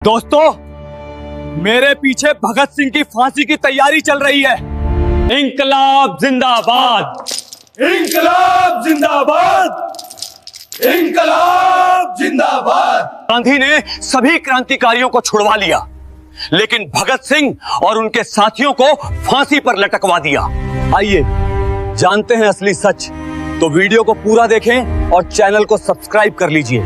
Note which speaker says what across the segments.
Speaker 1: दोस्तों, मेरे पीछे भगत सिंह की फांसी की तैयारी चल रही है। इंकलाब जिंदाबाद,
Speaker 2: इंकलाब जिंदाबाद, इंकलाब जिंदाबाद।
Speaker 1: गांधी ने सभी क्रांतिकारियों को छुड़वा लिया, लेकिन भगत सिंह और उनके साथियों को फांसी पर लटकवा दिया। आइए जानते हैं असली सच। तो वीडियो को पूरा देखें और चैनल को सब्सक्राइब कर लीजिए।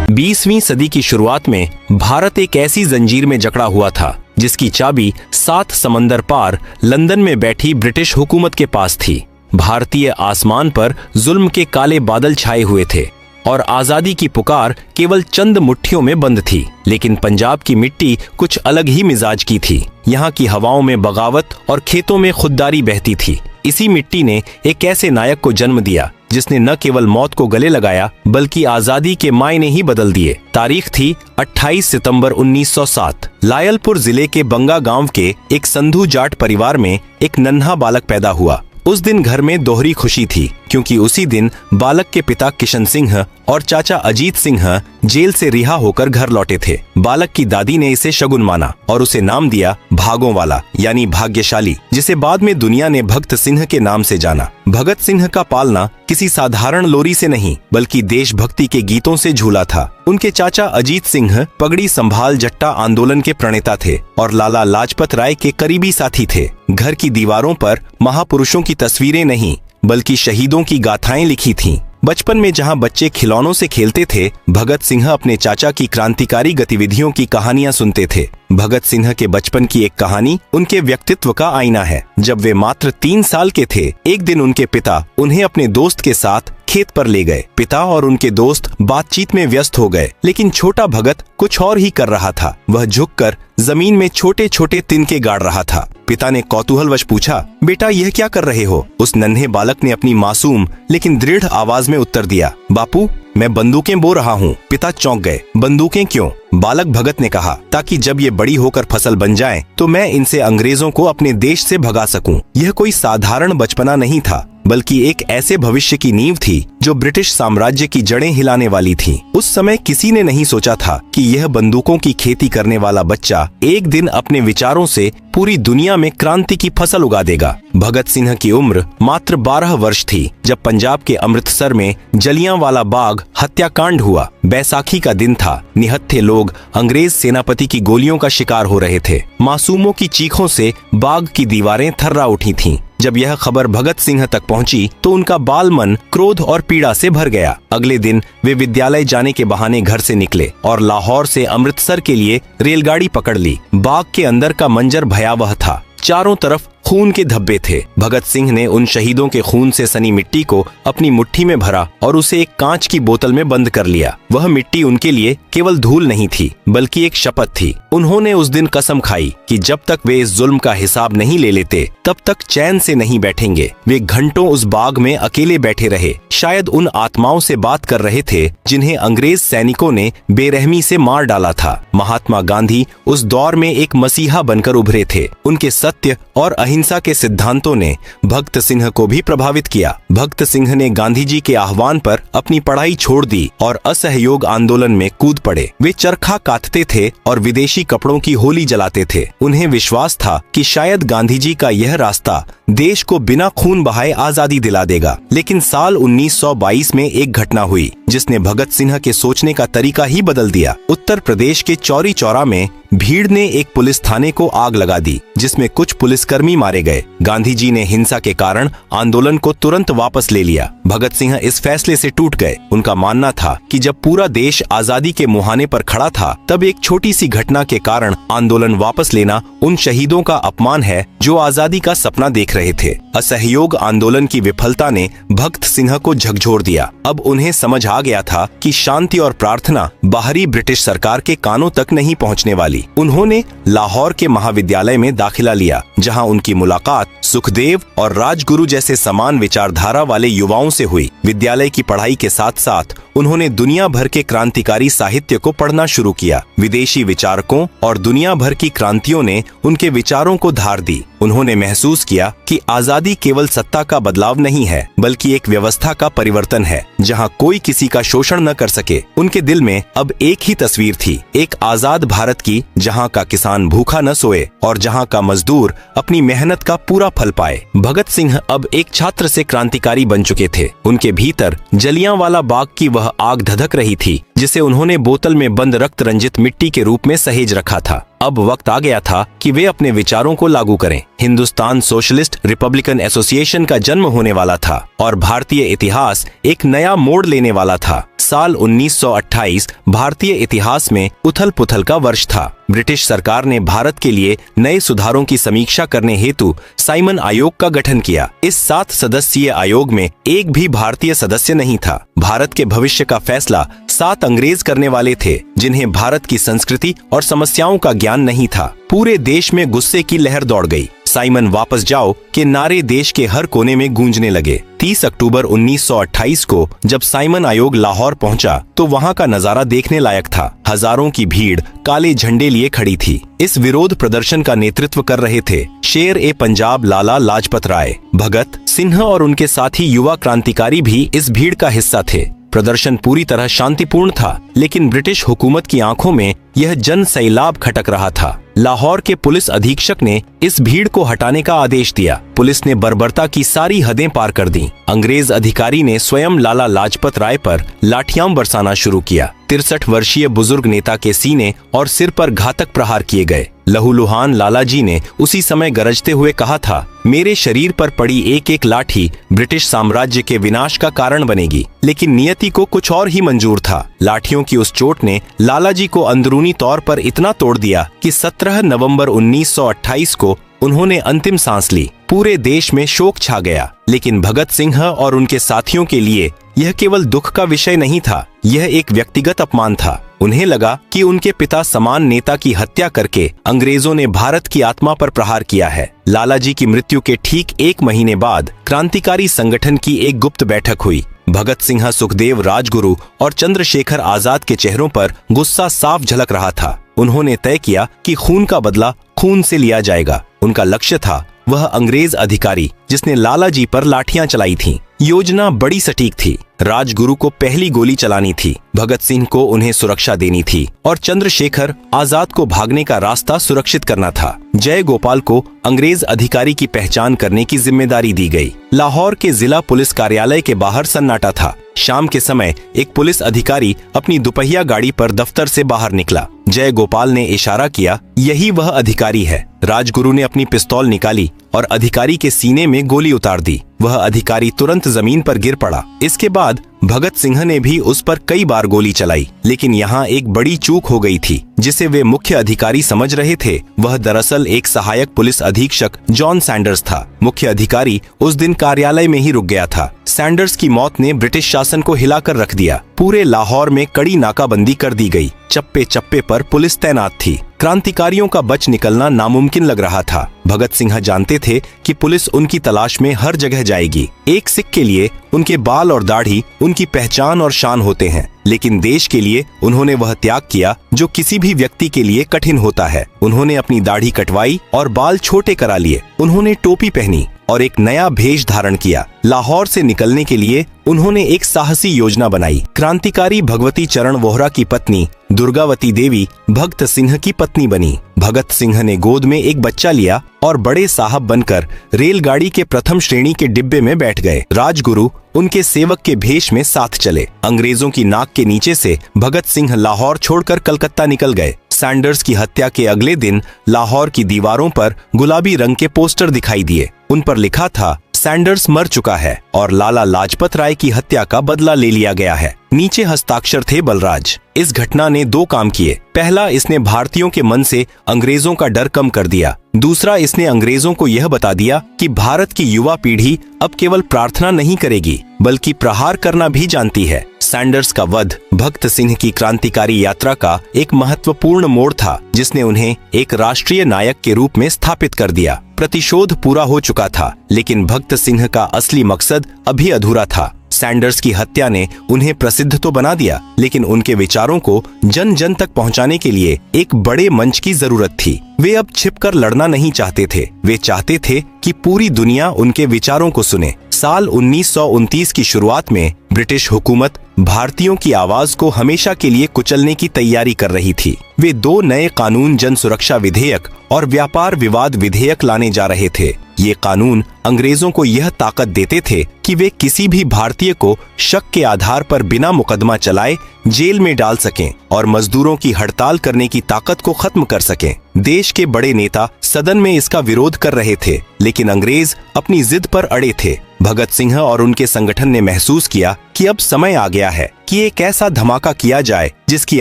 Speaker 3: 20वीं सदी की शुरुआत में भारत एक ऐसी जंजीर में जकड़ा हुआ था जिसकी चाबी 7 समंदर पार लंदन में बैठी ब्रिटिश हुकूमत के पास थी। भारतीय आसमान पर जुल्म के काले बादल छाए हुए थे और आजादी की पुकार केवल चंद मुट्ठियों में बंद थी। लेकिन पंजाब की मिट्टी कुछ अलग ही मिजाज की थी। यहाँ की हवाओं में बगावत और खेतों में खुददारी बहती थी। इसी मिट्टी ने एक ऐसे नायक को जन्म दिया जिसने न केवल मौत को गले लगाया बल्कि आजादी के मायने ही बदल दिए। तारीख थी 28 सितंबर 1907। लायलपुर जिले के बंगा गांव के एक संधू जाट परिवार में एक नन्हा बालक पैदा हुआ। उस दिन घर में दोहरी खुशी थी क्योंकि उसी दिन बालक के पिता किशन सिंह और चाचा अजीत सिंह जेल से रिहा होकर घर लौटे थे। बालक की दादी ने इसे शगुन माना और उसे नाम दिया भागों वाला यानी भाग्यशाली, जिसे बाद में दुनिया ने भगत सिंह के नाम से जाना। भगत सिंह का पालना किसी साधारण लोरी से नहीं बल्कि देशभक्ति के गीतों से झूला था। उनके चाचा अजीत सिंह पगड़ी संभाल जट्टा आंदोलन के प्रणेता थे और लाला लाजपत राय के करीबी साथी थे। घर की दीवारों पर महापुरुषों की तस्वीरें नहीं बल्कि शहीदों की गाथाएं लिखी थीं। बचपन में जहां बच्चे खिलौनों से खेलते थे, भगत सिंह अपने चाचा की क्रांतिकारी गतिविधियों की कहानियां सुनते थे। भगत सिंह के बचपन की एक कहानी उनके व्यक्तित्व का आईना है। जब वे मात्र 3 साल के थे, एक दिन उनके पिता उन्हें अपने दोस्त के साथ खेत पर ले गए। पिता और उनके दोस्त बातचीत में व्यस्त हो गए, लेकिन छोटा भगत कुछ और ही कर रहा था। वह झुककर जमीन में छोटे छोटे तिनके गाड़ रहा था। पिता ने कौतूहलवश पूछा, बेटा यह क्या कर रहे हो? उस नन्हे बालक ने अपनी मासूम लेकिन दृढ़ आवाज में उत्तर दिया, बापू मैं बंदूकें बो रहा हूँ। पिता चौंक गए। बंदूकें क्यों? बालक भगत ने कहा, ताकि जब ये बड़ी होकर फसल बन जाएं, तो मैं इनसे अंग्रेजों को अपने देश से भगा सकूं। यह कोई साधारण बचपना नहीं था बल्कि एक ऐसे भविष्य की नींव थी जो ब्रिटिश साम्राज्य की जड़ें हिलाने वाली थी। उस समय किसी ने नहीं सोचा था कि यह बंदूकों की खेती करने वाला बच्चा एक दिन अपने विचारों से पूरी दुनिया में क्रांति की फसल उगा देगा। भगत सिंह की उम्र मात्र 12 वर्ष थी जब पंजाब के अमृतसर में जलियांवाला बाग हत्याकांड हुआ। बैसाखी का दिन था। निहत्थे लोग अंग्रेज सेनापति की गोलियों का शिकार हो रहे थे। मासूमों की चीखों से बाग की दीवारें थर्रा उठी थीं। जब यह खबर भगत सिंह तक पहुंची तो उनका बाल मन क्रोध और पीड़ा से भर गया। अगले दिन वे विद्यालय जाने के बहाने घर से निकले और लाहौर से अमृतसर के लिए रेलगाड़ी पकड़ ली। बाग के अंदर का मंजर भयावह था। चारों तरफ खून के धब्बे थे। भगत सिंह ने उन शहीदों के खून से सनी मिट्टी को अपनी मुट्ठी में भरा और उसे एक कांच की बोतल में बंद कर लिया। वह मिट्टी उनके लिए केवल धूल नहीं थी बल्कि एक शपथ थी। उन्होंने उस दिन कसम खाई कि जब तक वे इस जुल्म का हिसाब नहीं ले लेते तब तक चैन से नहीं बैठेंगे। वे घंटों उस बाग में अकेले बैठे रहे, शायद उन आत्माओं से बात कर रहे थे जिन्हें अंग्रेज सैनिकों ने बेरहमी से मार डाला था। महात्मा गांधी उस दौर में एक मसीहा बनकर उभरे थे। उनके सत्य और अहिंसा के सिद्धांतों ने भगत सिंह को भी प्रभावित किया। भगत सिंह ने गांधी जी के आह्वान पर अपनी पढ़ाई छोड़ दी और असहयोग आंदोलन में कूद पड़े। वे चरखा काटते थे और विदेशी कपड़ों की होली जलाते थे। उन्हें विश्वास था कि शायद गांधी जी का यह रास्ता देश को बिना खून बहाए आजादी दिला देगा। लेकिन साल 1922 में एक घटना हुई जिसने भगत सिंह के सोचने का तरीका ही बदल दिया। उत्तर प्रदेश के चौरी चौरा में भीड़ ने एक पुलिस थाने को आग लगा दी जिसमें कुछ पुलिसकर्मी मारे गए। गांधी जी ने हिंसा के कारण आंदोलन को तुरंत वापस ले लिया। भगत सिंह इस फैसले से टूट गए। उनका मानना था कि जब पूरा देश आजादी के मुहाने पर खड़ा था तब एक छोटी सी घटना के कारण आंदोलन वापस लेना उन शहीदों का अपमान है जो आजादी का सपना देख रहे थे। असहयोग आंदोलन की विफलता ने भगत सिंह को झकझोर दिया। अब उन्हें समझ आ गया था कि शांति और प्रार्थना बाहरी ब्रिटिश सरकार के कानों तक नहीं पहुंचने वाली। उन्होंने लाहौर के महाविद्यालय में दाखिला लिया जहां उनकी मुलाकात सुखदेव और राजगुरु जैसे समान विचारधारा वाले युवाओं से हुई। विद्यालय की पढ़ाई के साथ साथ उन्होंने दुनिया भर के क्रांतिकारी साहित्य को पढ़ना शुरू किया। विदेशी विचारकों और दुनिया भर की क्रांतियों ने उनके विचारों को धार दी। उन्होंने महसूस किया कि आजादी केवल सत्ता का बदलाव नहीं है, बल्कि एक व्यवस्था का परिवर्तन है जहां कोई किसी का शोषण न कर सके। उनके दिल में अब एक ही तस्वीर थी, एक आजाद भारत की, जहां का किसान भूखा न सोए और जहां का मजदूर अपनी मेहनत का पूरा फल पाए। भगत सिंह अब एक छात्र से क्रांतिकारी बन चुके थे। उनके भीतर जलियांवाला बाग की वह आग धधक रही थी जिसे उन्होंने बोतल में बंद रक्त रंजित मिट्टी के रूप में सहेज रखा था। अब वक्त आ गया था कि वे अपने विचारों को लागू करें। हिंदुस्तान सोशलिस्ट रिपब्लिकन एसोसिएशन का जन्म होने वाला था और भारतीय इतिहास एक नया मोड़ लेने वाला था। साल 1928 भारतीय इतिहास में उथल पुथल का वर्ष था। ब्रिटिश सरकार ने भारत के लिए नए सुधारों की समीक्षा करने हेतु साइमन आयोग का गठन किया। इस 7 सदस्यीय आयोग में एक भी भारतीय सदस्य नहीं था। भारत के भविष्य का फैसला 7 अंग्रेज करने वाले थे, जिन्हें भारत की संस्कृति और समस्याओं का ज्ञान नहीं था। पूरे देश में गुस्से की लहर दौड़ गई। साइमन वापस जाओ के नारे देश के हर कोने में गूंजने लगे। 30 अक्टूबर 1928 को जब साइमन आयोग लाहौर पहुंचा तो वहां का नजारा देखने लायक था। हजारों की भीड़ काले झंडे लिए खड़ी थी। इस विरोध प्रदर्शन का नेतृत्व कर रहे थे शेर ए पंजाब लाला लाजपत राय। भगत सिंह और उनके साथी युवा क्रांतिकारी भी इस भीड़ का हिस्सा थे। प्रदर्शन पूरी तरह शांतिपूर्ण था, लेकिन ब्रिटिश हुकूमत की आंखों में यह जन सैलाब खटक रहा था। लाहौर के पुलिस अधीक्षक ने इस भीड़ को हटाने का आदेश दिया। पुलिस ने बर्बरता की सारी हदें पार कर दी। अंग्रेज अधिकारी ने स्वयं लाला लाजपत राय पर लाठियां बरसाना शुरू किया। 63 वर्षीय बुजुर्ग नेता के सीने और सिर पर घातक प्रहार किए गए। लहूलुहान लाला जी ने उसी समय गरजते हुए कहा था, मेरे शरीर पर पड़ी एक एक लाठी ब्रिटिश साम्राज्य के विनाश का कारण बनेगी। लेकिन नियति को कुछ और ही मंजूर था। लाठियों की उस चोट ने लाला जी को अंदरूनी तौर पर इतना तोड़ दिया कि 17 नवंबर 1928 को उन्होंने अंतिम सांस ली। पूरे देश में शोक छा गया। लेकिन भगत सिंह और उनके साथियों के लिए यह केवल दुख का विषय नहीं था, यह एक व्यक्तिगत अपमान था। उन्हें लगा कि उनके पिता समान नेता की हत्या करके अंग्रेजों ने भारत की आत्मा पर प्रहार किया है। लाला जी की मृत्यु के ठीक 1 महीने बाद क्रांतिकारी संगठन की एक गुप्त बैठक हुई। भगत सिंह, सुखदेव, राजगुरु और चंद्रशेखर आजाद के चेहरों पर गुस्सा साफ झलक रहा था। उन्होंने तय किया कि खून का बदला खून से लिया जाएगा। उनका लक्ष्य था वह अंग्रेज अधिकारी जिसने लाला जी पर लाठियां चलाई थीं। योजना बड़ी सटीक थी। राजगुरु को पहली गोली चलानी थी, भगत सिंह को उन्हें सुरक्षा देनी थी और चंद्रशेखर आजाद को भागने का रास्ता सुरक्षित करना था। जय गोपाल को अंग्रेज अधिकारी की पहचान करने की जिम्मेदारी दी गई। लाहौर के जिला पुलिस कार्यालय के बाहर सन्नाटा था। शाम के समय एक पुलिस अधिकारी अपनी दुपहिया गाड़ी पर दफ्तर से बाहर निकला। जय गोपाल ने इशारा किया, यही वह अधिकारी है। राजगुरु ने अपनी पिस्तौल निकाली और अधिकारी के सीने में गोली उतार दी। वह अधिकारी तुरंत जमीन पर गिर पड़ा। इसके बाद भगत सिंह ने भी उस पर कई बार गोली चलाई, लेकिन यहाँ एक बड़ी चूक हो गई थी। जिसे वे मुख्य अधिकारी समझ रहे थे, वह दरअसल एक सहायक पुलिस अधीक्षक जॉन सैंडर्स था। मुख्य अधिकारी उस दिन कार्यालय में ही रुक गया था। सैंडर्स की मौत ने ब्रिटिश शासन को हिलाकर रख दिया। पूरे लाहौर में कड़ी नाकाबंदी कर दी गई। चप्पे चप्पे पर पुलिस तैनात थी। क्रांतिकारियों का बच निकलना नामुमकिन लग रहा था। भगत सिंह जानते थे कि पुलिस उनकी तलाश में हर जगह जाएगी। एक सिख के लिए उनके बाल और दाढ़ी उनकी पहचान और शान होते हैं, लेकिन देश के लिए उन्होंने वह त्याग किया जो किसी भी व्यक्ति के लिए कठिन होता है। उन्होंने अपनी दाढ़ी कटवाई और बाल छोटे करा लिए। उन्होंने टोपी पहनी और एक नया भेष धारण किया। लाहौर से निकलने के लिए उन्होंने एक साहसी योजना बनाई। क्रांतिकारी भगवती चरण वोहरा की पत्नी दुर्गावती देवी भगत सिंह की पत्नी बनी। भगत सिंह ने गोद में एक बच्चा लिया और बड़े साहब बनकर रेलगाड़ी के प्रथम श्रेणी के डिब्बे में बैठ गए। राजगुरु उनके सेवक के भेष में साथ चले। अंग्रेजों की नाक के नीचे से भगत सिंह लाहौर छोड़कर कलकत्ता निकल गए। सैंडर्स की हत्या के अगले दिन लाहौर की दीवारों पर गुलाबी रंग के पोस्टर दिखाई दिए। उन पर लिखा था, सैंडर्स मर चुका है और लाला लाजपत राय की हत्या का बदला ले लिया गया है। नीचे हस्ताक्षर थे बलराज। इस घटना ने 2 काम किए। पहला, इसने भारतीयों के मन से अंग्रेजों का डर कम कर दिया। दूसरा, इसने अंग्रेजों को यह बता दिया कि भारत की युवा पीढ़ी अब केवल प्रार्थना नहीं करेगी बल्कि प्रहार करना भी जानती है। सैंडर्स का वध भगत सिंह की क्रांतिकारी यात्रा का एक महत्वपूर्ण मोड़ था, जिसने उन्हें एक राष्ट्रीय नायक के रूप में स्थापित कर दिया। प्रतिशोध पूरा हो चुका था, लेकिन भगत सिंह का असली मकसद अभी अधूरा था। सैंडर्स की हत्या ने उन्हें प्रसिद्ध तो बना दिया, लेकिन उनके विचारों को जन जन तक पहुंचाने के लिए एक बड़े मंच की जरूरत थी। वे अब छिपकर लड़ना नहीं चाहते थे, वे चाहते थे कि पूरी दुनिया उनके विचारों को सुने। साल 1929 की शुरुआत में ब्रिटिश हुकूमत भारतीयों की आवाज को हमेशा के लिए कुचलने की तैयारी कर रही थी। वे 2 नए कानून, जन सुरक्षा विधेयक और व्यापार विवाद विधेयक लाने जा रहे थे। ये कानून अंग्रेजों को यह ताकत देते थे कि वे किसी भी भारतीय को शक के आधार पर बिना मुकदमा चलाए जेल में डाल सकें और मजदूरों की हड़ताल करने की ताकत को खत्म कर सकें। देश के बड़े नेता सदन में इसका विरोध कर रहे थे, लेकिन अंग्रेज अपनी जिद पर अड़े थे। भगत सिंह और उनके संगठन ने महसूस किया कि अब समय आ गया है कि एक ऐसा धमाका किया जाए जिसकी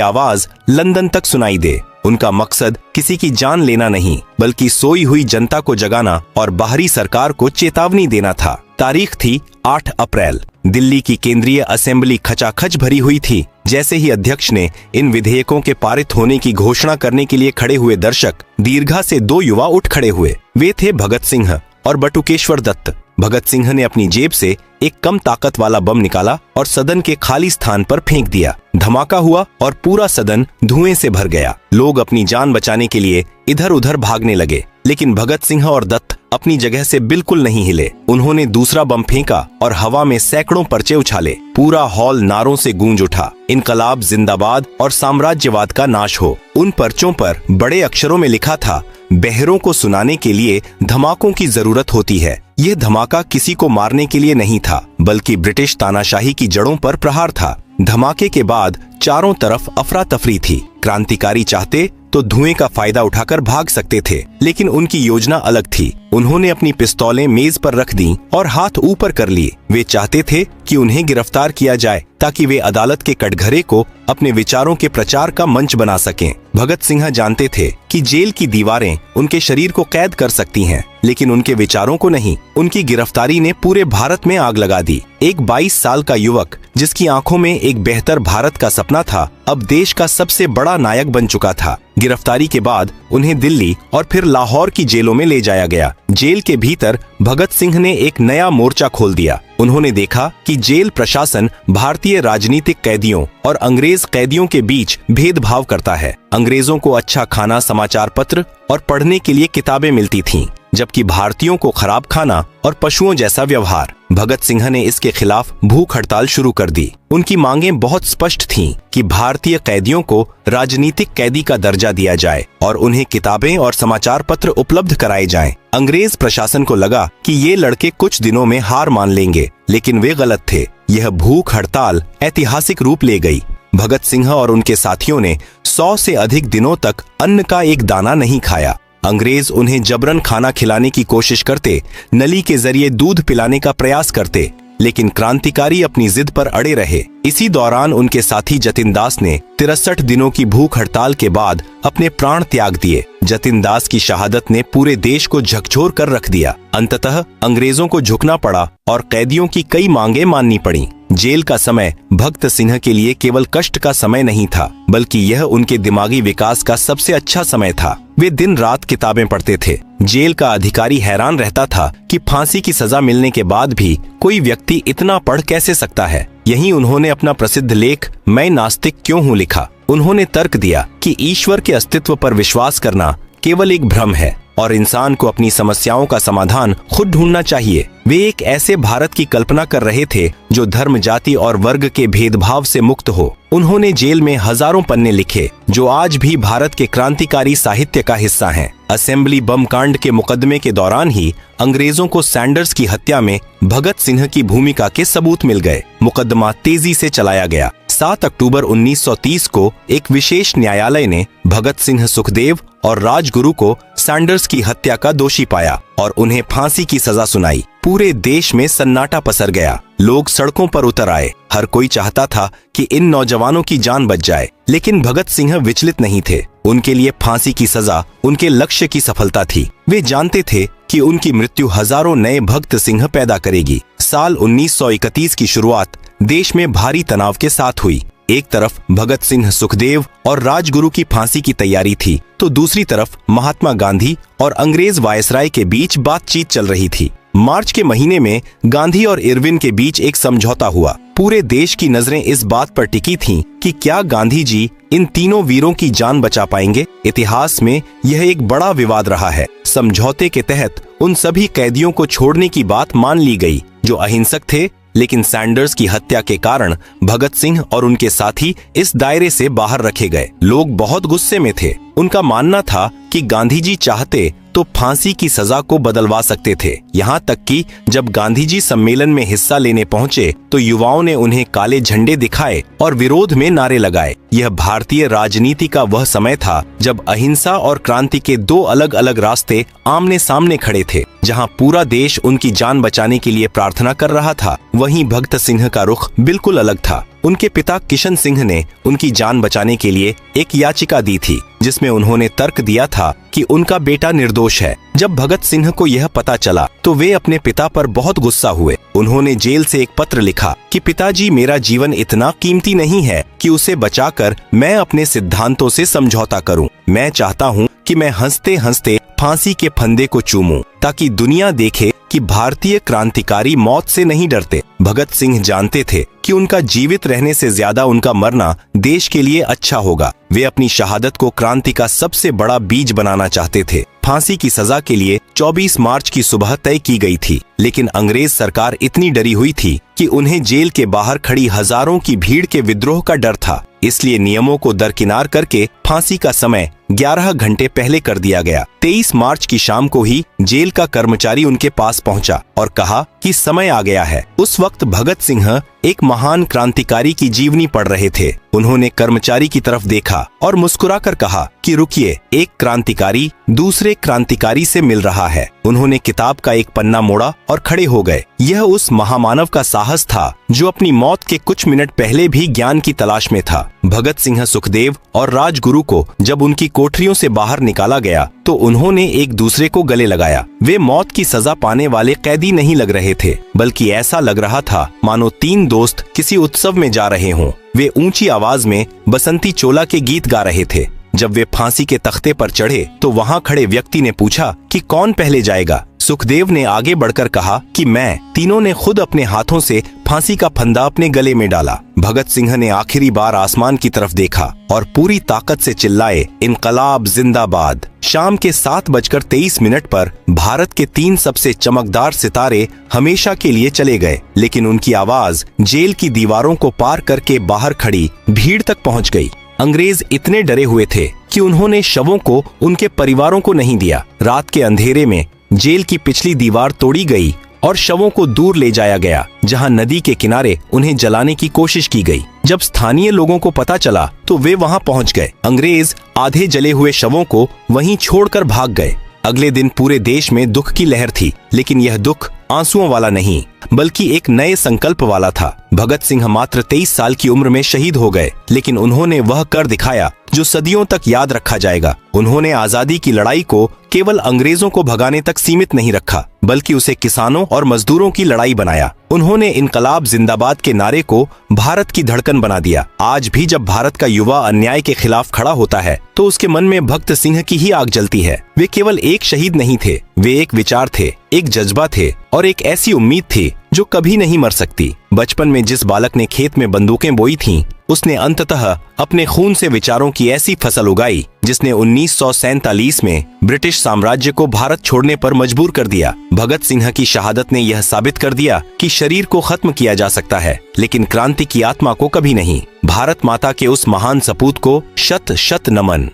Speaker 3: आवाज लंदन तक सुनाई दे। उनका मकसद किसी की जान लेना नहीं, बल्कि सोई हुई जनता को जगाना और बाहरी सरकार को चेतावनी देना था। तारीख थी 8 अप्रैल। दिल्ली की केंद्रीय असेंबली खचाखच भरी हुई थी। जैसे ही अध्यक्ष ने इन विधेयकों के पारित होने की घोषणा करने के लिए खड़े हुए दर्शक दीर्घा से 2 युवा उठ खड़े हुए। वे थे भगत सिंह और बटुकेश्वर दत्त। भगत सिंह ने अपनी जेब से एक कम ताकत वाला बम निकाला और सदन के खाली स्थान पर फेंक दिया। धमाका हुआ और पूरा सदन धुएं से भर गया। लोग अपनी जान बचाने के लिए इधर उधर भागने लगे, लेकिन भगत सिंह और दत्त अपनी जगह से बिल्कुल नहीं हिले। उन्होंने दूसरा बम फेंका और हवा में सैकड़ों पर्चे उछाले। पूरा हॉल नारों से गूंज उठा, इनकलाब जिंदाबाद और साम्राज्यवाद का नाश हो। उन पर्चों पर बड़े अक्षरों में लिखा था, बहरों को सुनाने के लिए धमाकों की जरूरत होती है। यह धमाका किसी को मारने के लिए नहीं था, बल्कि ब्रिटिश तानाशाही की जड़ों पर प्रहार था। धमाके के बाद चारों तरफ अफरा तफरी थी। क्रांतिकारी चाहते तो धुएं का फायदा उठाकर भाग सकते थे, लेकिन उनकी योजना अलग थी। उन्होंने अपनी पिस्तौलें मेज पर रख दी और हाथ ऊपर कर लिए। वे चाहते थे कि उन्हें गिरफ्तार किया जाए ताकि वे अदालत के कटघरे को अपने विचारों के प्रचार का मंच बना सकें। भगत सिंह जानते थे कि जेल की दीवारें उनके शरीर को कैद कर सकती हैं, लेकिन उनके विचारों को नहीं। उनकी गिरफ्तारी ने पूरे भारत में आग लगा दी। एक 22 साल का युवक जिसकी आंखों में एक बेहतर भारत का सपना था, अब देश का सबसे बड़ा नायक बन चुका था। गिरफ्तारी के बाद उन्हें दिल्ली और फिर लाहौर की जेलों में ले जाया गया। जेल के भीतर भगत सिंह ने एक नया मोर्चा खोल दिया। उन्होंने देखा कि जेल प्रशासन भारतीय राजनीतिक कैदियों और अंग्रेज कैदियों के बीच भेदभाव करता है। अंग्रेजों को अच्छा खाना, समाचार पत्र और पढ़ने के लिए किताबें मिलती थीं, जबकि भारतीयों को खराब खाना और पशुओं जैसा व्यवहार। भगत सिंह ने इसके खिलाफ भूख हड़ताल शुरू कर दी। उनकी मांगें बहुत स्पष्ट थीं कि भारतीय कैदियों को राजनीतिक कैदी का दर्जा दिया जाए और उन्हें किताबें और समाचार पत्र उपलब्ध कराए जाएं। अंग्रेज प्रशासन को लगा कि ये लड़के कुछ दिनों में हार मान लेंगे, लेकिन वे गलत थे। यह भूख हड़ताल ऐतिहासिक रूप ले गई। भगत सिंह और उनके साथियों ने 100 से अधिक दिनों तक अन्न का एक दाना नहीं खाया। अंग्रेज उन्हें जबरन खाना खिलाने की कोशिश करते, नली के जरिए दूध पिलाने का प्रयास करते, लेकिन क्रांतिकारी अपनी जिद पर अड़े रहे। इसी दौरान उनके साथी जतिन दास ने 63 दिनों की भूख हड़ताल के बाद अपने प्राण त्याग दिए। जतिन दास की शहादत ने पूरे देश को झकझोर कर रख दिया। अंततः अंग्रेजों को झुकना पड़ा और कैदियों की कई मांगें माननी पड़ी। जेल का समय भगत सिंह के लिए केवल कष्ट का समय नहीं था, बल्कि यह उनके दिमागी विकास का सबसे अच्छा समय था। वे दिन रात किताबें पढ़ते थे। जेल का अधिकारी हैरान रहता था कि फांसी की सजा मिलने के बाद भी कोई व्यक्ति इतना पढ़ कैसे सकता है। यहीं उन्होंने अपना प्रसिद्ध लेख मैं नास्तिक क्यों हूँ लिखा। उन्होंने तर्क दिया कि ईश्वर के अस्तित्व पर विश्वास करना केवल एक भ्रम है और इंसान को अपनी समस्याओं का समाधान खुद ढूंढना चाहिए। वे एक ऐसे भारत की कल्पना कर रहे थे जो धर्म, जाति और वर्ग के भेदभाव से मुक्त हो। उन्होंने जेल में हजारों पन्ने लिखे जो आज भी भारत के क्रांतिकारी साहित्य का हिस्सा हैं। असेंबली बम कांड के मुकदमे के दौरान ही अंग्रेजों को सैंडर्स की हत्या में भगत सिंह की भूमिका के सबूत मिल गए। मुकदमा तेजी से चलाया गया। 7 अक्टूबर 1930 को एक विशेष न्यायालय ने भगत सिंह, सुखदेव और राजगुरु को सैंडर्स की हत्या का दोषी पाया और उन्हें फांसी की सजा सुनाई। पूरे देश में सन्नाटा पसर गया। लोग सड़कों पर उतर आए। हर कोई चाहता था कि इन नौजवानों की जान बच जाए, लेकिन भगत सिंह विचलित नहीं थे। उनके लिए फांसी की सजा उनके लक्ष्य की सफलता थी। वे जानते थे कि उनकी मृत्यु हजारों नए भगत सिंह पैदा करेगी। साल 1931 की शुरुआत देश में भारी तनाव के साथ हुई। एक तरफ भगत सिंह, सुखदेव और राजगुरु की फांसी की तैयारी थी, तो दूसरी तरफ महात्मा गांधी और अंग्रेज वायसराय के बीच बातचीत चल रही थी। मार्च के महीने में गांधी और इरविन के बीच एक समझौता हुआ। पूरे देश की नजरें इस बात पर टिकी थीं कि क्या गांधी जी इन तीनों वीरों की जान बचा पाएंगे। इतिहास में यह एक बड़ा विवाद रहा है। समझौते के तहत उन सभी कैदियों को छोड़ने की बात मान ली गई जो अहिंसक थे, लेकिन सैंडर्स की हत्या के कारण भगत सिंह और उनके साथी इस दायरे से बाहर रखे गए। लोग बहुत गुस्से में थे। उनका मानना था कि गांधी जी चाहते तो फांसी की सजा को बदलवा सकते थे। यहाँ तक कि जब गांधी जी सम्मेलन में हिस्सा लेने पहुँचे तो युवाओं ने उन्हें काले झंडे दिखाए और विरोध में नारे लगाए। यह भारतीय राजनीति का वह समय था जब अहिंसा और क्रांति के दो अलग अलग रास्ते आमने सामने खड़े थे। जहाँ पूरा देश उनकी जान बचाने के लिए प्रार्थना कर रहा था, वहीं भगत सिंह का रुख बिल्कुल अलग था। उनके पिता किशन सिंह ने उनकी जान बचाने के लिए एक याचिका दी थी, जिसमें उन्होंने तर्क दिया था कि उनका बेटा निर्दोष है। जब भगत सिंह को यह पता चला तो वे अपने पिता पर बहुत गुस्सा हुए। उन्होंने जेल से एक पत्र लिखा कि पिताजी, मेरा जीवन इतना कीमती नहीं है कि उसे बचाकर मैं अपने सिद्धांतों से समझौता करूं। मैं चाहता हूं कि मैं हंसते हंसते फांसी के फंदे को चूमूं, ताकि दुनिया देखे कि भारतीय क्रांतिकारी मौत से नहीं डरते। भगत सिंह जानते थे कि उनका जीवित रहने से ज्यादा उनका मरना देश के लिए अच्छा होगा। वे अपनी शहादत को क्रांति का सबसे बड़ा बीज बनाना चाहते थे। फांसी की सजा के लिए 24 मार्च की सुबह तय की गई थी, लेकिन अंग्रेज सरकार इतनी डरी हुई थी कि उन्हें जेल के बाहर खड़ी हजारों की भीड़ के विद्रोह का डर था। इसलिए नियमों को दरकिनार करके फांसी का समय 11 घंटे पहले कर दिया गया। 23 मार्च की शाम को ही जेल का कर्मचारी उनके पास पहुंचा और कहा कि समय आ गया है। उस वक्त भगत सिंह एक महान क्रांतिकारी की जीवनी पढ़ रहे थे। उन्होंने कर्मचारी की तरफ देखा और मुस्कुराकर कहा कि रुकिए, एक क्रांतिकारी दूसरे क्रांतिकारी से मिल रहा है। उन्होंने किताब का एक पन्ना मोड़ा और खड़े हो गए। यह उस महामानव का साहस था जो अपनी मौत के कुछ मिनट पहले भी ज्ञान की तलाश में था। भगत सिंह, सुखदेव और राजगुरु को जब उनकी कोठरियों से बाहर निकाला गया तो उन्होंने एक दूसरे को गले लगाया। वे मौत की सजा पाने वाले कैदी नहीं लग रहे थे, बल्कि ऐसा लग रहा था मानो तीन दोस्त किसी उत्सव में जा रहे हों। वे ऊंची आवाज में बसंती चोला के गीत गा रहे थे। जब वे फांसी के तख्ते पर चढ़े तो वहां खड़े व्यक्ति ने पूछा कि कौन पहले जाएगा। सुखदेव ने आगे बढ़कर कहा कि मैं। तीनों ने खुद अपने हाथों से फांसी का फंदा अपने गले में डाला। भगत सिंह ने आखिरी बार आसमान की तरफ देखा और पूरी ताकत से चिल्लाए, इनकलाब जिंदाबाद। शाम के 7:23 पर भारत के 3 सबसे चमकदार सितारे हमेशा के लिए चले गए, लेकिन उनकी आवाज जेल की दीवारों को पार करके बाहर खड़ी भीड़ तक पहुंच गई। अंग्रेज इतने डरे हुए थे कि उन्होंने शवों को उनके परिवारों को नहीं दिया। रात के अंधेरे में जेल की पिछली दीवार तोड़ी गई और शवों को दूर ले जाया गया, जहां नदी के किनारे उन्हें जलाने की कोशिश की गई। जब स्थानीय लोगों को पता चला तो वे वहां पहुंच गए। अंग्रेज आधे जले हुए शवों को वहीं छोड़कर भाग गए। अगले दिन पूरे देश में दुख की लहर थी, लेकिन यह दुख आंसुओं वाला नहीं, बल्कि एक नए संकल्प वाला था। भगत सिंह मात्र 23 साल की उम्र में शहीद हो गए, लेकिन उन्होंने वह कर दिखाया जो सदियों तक याद रखा जाएगा। उन्होंने आजादी की लड़ाई को केवल अंग्रेजों को भगाने तक सीमित नहीं रखा, बल्कि उसे किसानों और मजदूरों की लड़ाई बनाया। उन्होंने इनकलाब जिंदाबाद के नारे को भारत की धड़कन बना दिया। आज भी जब भारत का युवा अन्याय के खिलाफ खड़ा होता है तो उसके मन में भगत सिंह की ही आग जलती है। वे केवल एक शहीद नहीं थे, वे एक विचार थे, एक जज्बा थे और एक ऐसी उम्मीद थी जो कभी नहीं मर सकती। बचपन में जिस बालक ने खेत में बंदूकें बोई थीं, उसने अंततः अपने खून से विचारों की ऐसी फसल उगाई जिसने 1947 में ब्रिटिश साम्राज्य को भारत छोड़ने पर मजबूर कर दिया। भगत सिंह की शहादत ने यह साबित कर दिया कि शरीर को खत्म किया जा सकता है, लेकिन क्रांति की आत्मा को कभी नहीं। भारत माता के उस महान सपूत को शत शत नमन।